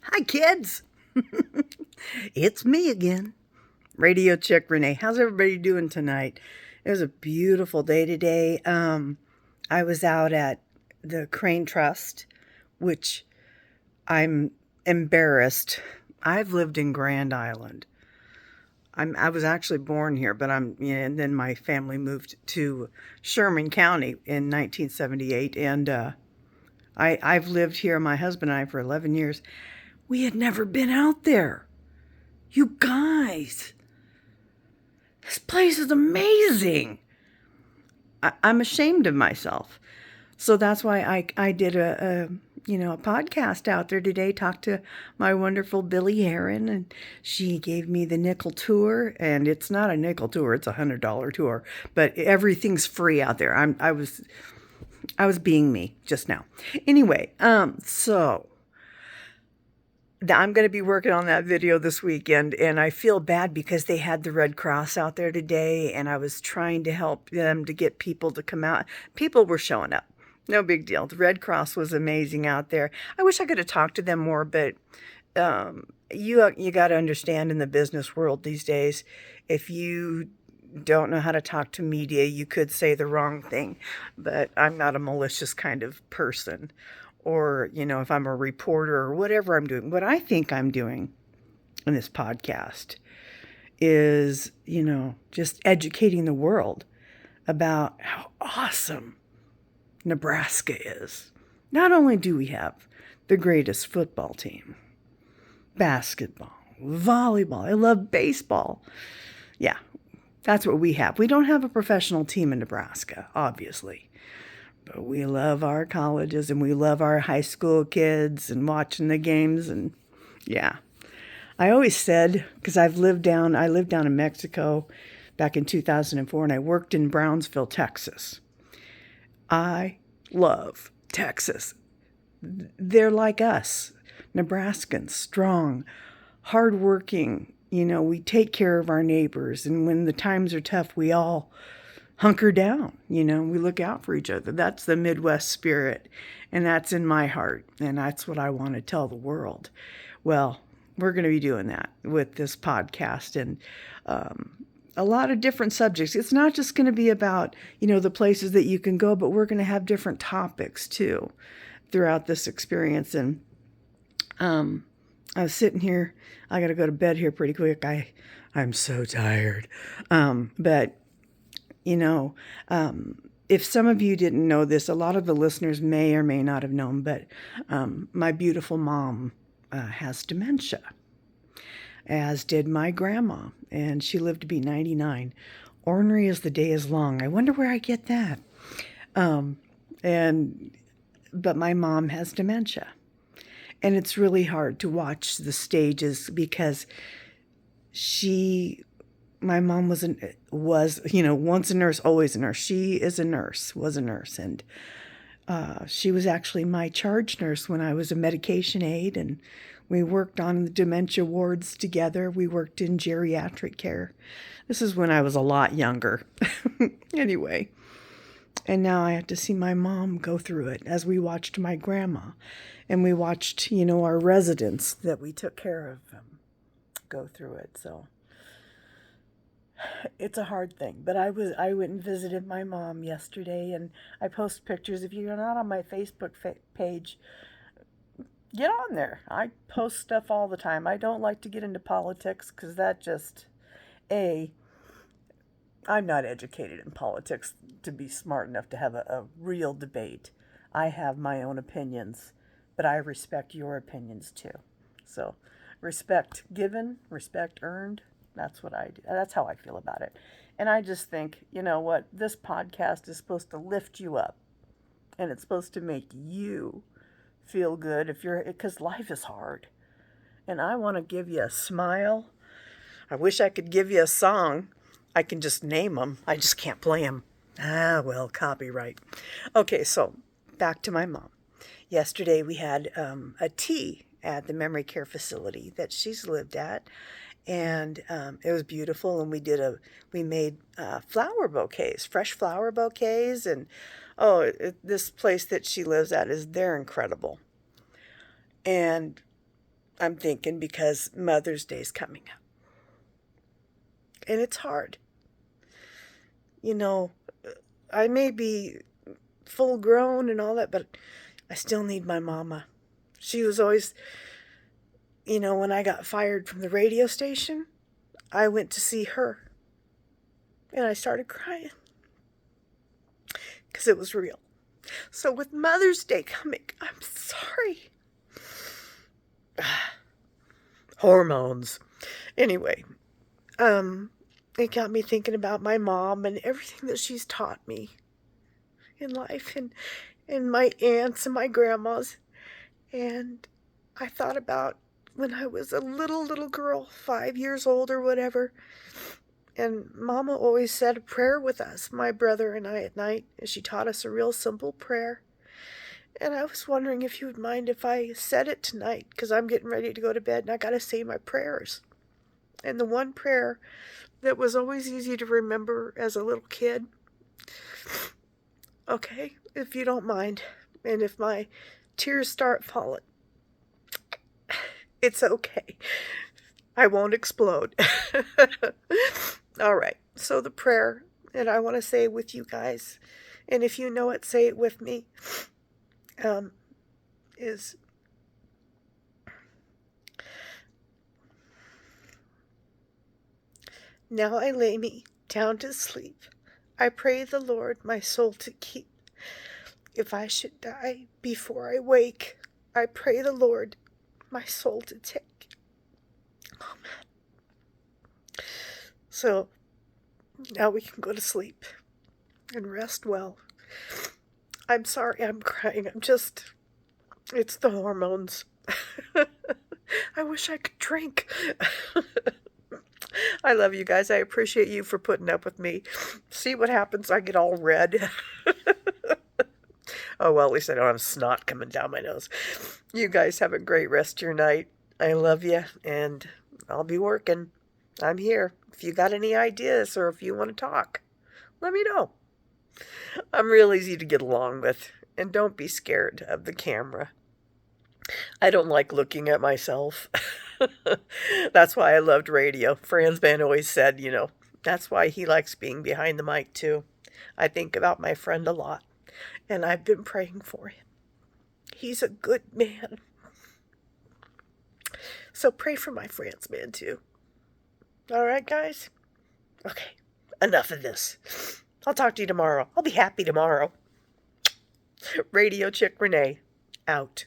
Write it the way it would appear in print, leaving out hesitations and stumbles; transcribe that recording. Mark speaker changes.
Speaker 1: Hi, kids. It's me again, Radio Chick Renee. How's everybody doing tonight? It was a beautiful day today. I was out at the Crane Trust, which I'm embarrassed. I've lived in Grand Island. I was actually born here, but and then my family moved to Sherman County in 1978, and I've lived here, my husband and I, for 11 years. We had never been out there. You guys, this place is amazing. I'm ashamed of myself. So that's why I did a podcast out there today. Talked to my wonderful Billy Heron, and she gave me the nickel tour. And it's not a nickel tour; it's $100 tour. But everything's free out there. I was being me just now. Anyway, so I'm going to be working on that video this weekend, and I feel bad because they had the Red Cross out there today, and I was trying to help them to get people to come out. People were showing up. No big deal. The Red Cross was amazing out there. I wish I could have talked to them more, but you got to understand, in the business world these days, if you don't know how to talk to media, you could say the wrong thing. But I'm not a malicious kind of person. Or, if I'm a reporter or whatever I'm doing. What I think I'm doing in this podcast is, just educating the world about how awesome Nebraska is. Not only do we have the greatest football team, basketball, volleyball, I love baseball. Yeah, that's what we have. We don't have a professional team in Nebraska, obviously. But we love our colleges, and we love our high school kids and watching the games. And yeah, I always said, because I lived down in Mexico back in 2004, and I worked in Brownsville, Texas. I love Texas. They're like us, Nebraskans, strong, hardworking. We take care of our neighbors, and when the times are tough, we all hunker down, we look out for each other. That's the Midwest spirit, and that's in my heart, and that's what I want to tell the world. Well, we're going to be doing that with this podcast, and a lot of different subjects. It's not just going to be about, the places that you can go, but we're going to have different topics too throughout this experience. And I was sitting here, I got to go to bed here pretty quick. I'm so tired. But if some of you didn't know this, a lot of the listeners may or may not have known, but my beautiful mom has dementia, as did my grandma, and she lived to be 99. Ornery as the day is long. I wonder where I get that. But my mom has dementia, and it's really hard to watch the stages because my mom was once a nurse, always a nurse. She is a nurse, was a nurse. And she was actually my charge nurse when I was a medication aide. And we worked on the dementia wards together. We worked in geriatric care. This is when I was a lot younger. Anyway. And now I have to see my mom go through it as we watched my grandma. And we watched, our residents that we took care of go through it. So it's a hard thing, but I went and visited my mom yesterday, and I post pictures. If you're not on my Facebook page, get on there. I post stuff all the time. I don't like to get into politics because that just, I'm not educated in politics to be smart enough to have a real debate. I have my own opinions, but I respect your opinions too. So, respect given, respect earned. That's what I do. That's how I feel about it. And I just think, what? This podcast is supposed to lift you up. And it's supposed to make you feel good because life is hard. And I want to give you a smile. I wish I could give you a song. I can just name them. I just can't play them. Well, copyright. Okay, so back to my mom. Yesterday we had a tea at the memory care facility that she's lived at. And it was beautiful, and we made flower bouquets, fresh flower bouquets, and this place that she lives at they're incredible. And I'm thinking because Mother's Day's coming up. And it's hard. You know, I may be full grown and all that, but I still need my mama. She was always, when I got fired from the radio station, I went to see her. And I started crying. Because it was real. So with Mother's Day coming, I'm sorry. Hormones. Anyway, it got me thinking about my mom and everything that she's taught me in life, and my aunts and my grandmas. And I thought about when I was a little girl, 5 years old or whatever, and Mama always said a prayer with us, my brother and I, at night, and she taught us a real simple prayer. And I was wondering if you would mind if I said it tonight, because I'm getting ready to go to bed and I got to say my prayers. And the one prayer that was always easy to remember as a little kid. Okay, if you don't mind, and if my tears start falling, it's okay. I won't explode. All right, so the prayer that I want to say with you guys, and if you know it, say it with me, is, now I lay me down to sleep. I pray the Lord my soul to keep. If I should die before I wake, I pray the Lord my soul to take. Amen. So now we can go to sleep and rest well. I'm sorry I'm crying. It's the hormones. I wish I could drink. I love you guys. I appreciate you for putting up with me. See what happens? I get all red. Oh, well, at least I don't have snot coming down my nose. You guys have a great rest of your night. I love you, and I'll be working. I'm here. If you got any ideas or if you want to talk, let me know. I'm real easy to get along with, and don't be scared of the camera. I don't like looking at myself. That's why I loved radio. Franz Van always said, that's why he likes being behind the mic too. I think about my friend a lot, and I've been praying for him. He's a good man. So pray for my Franz man too. All right, guys? Okay, enough of this. I'll talk to you tomorrow. I'll be happy tomorrow. Radio Chick Renee, out.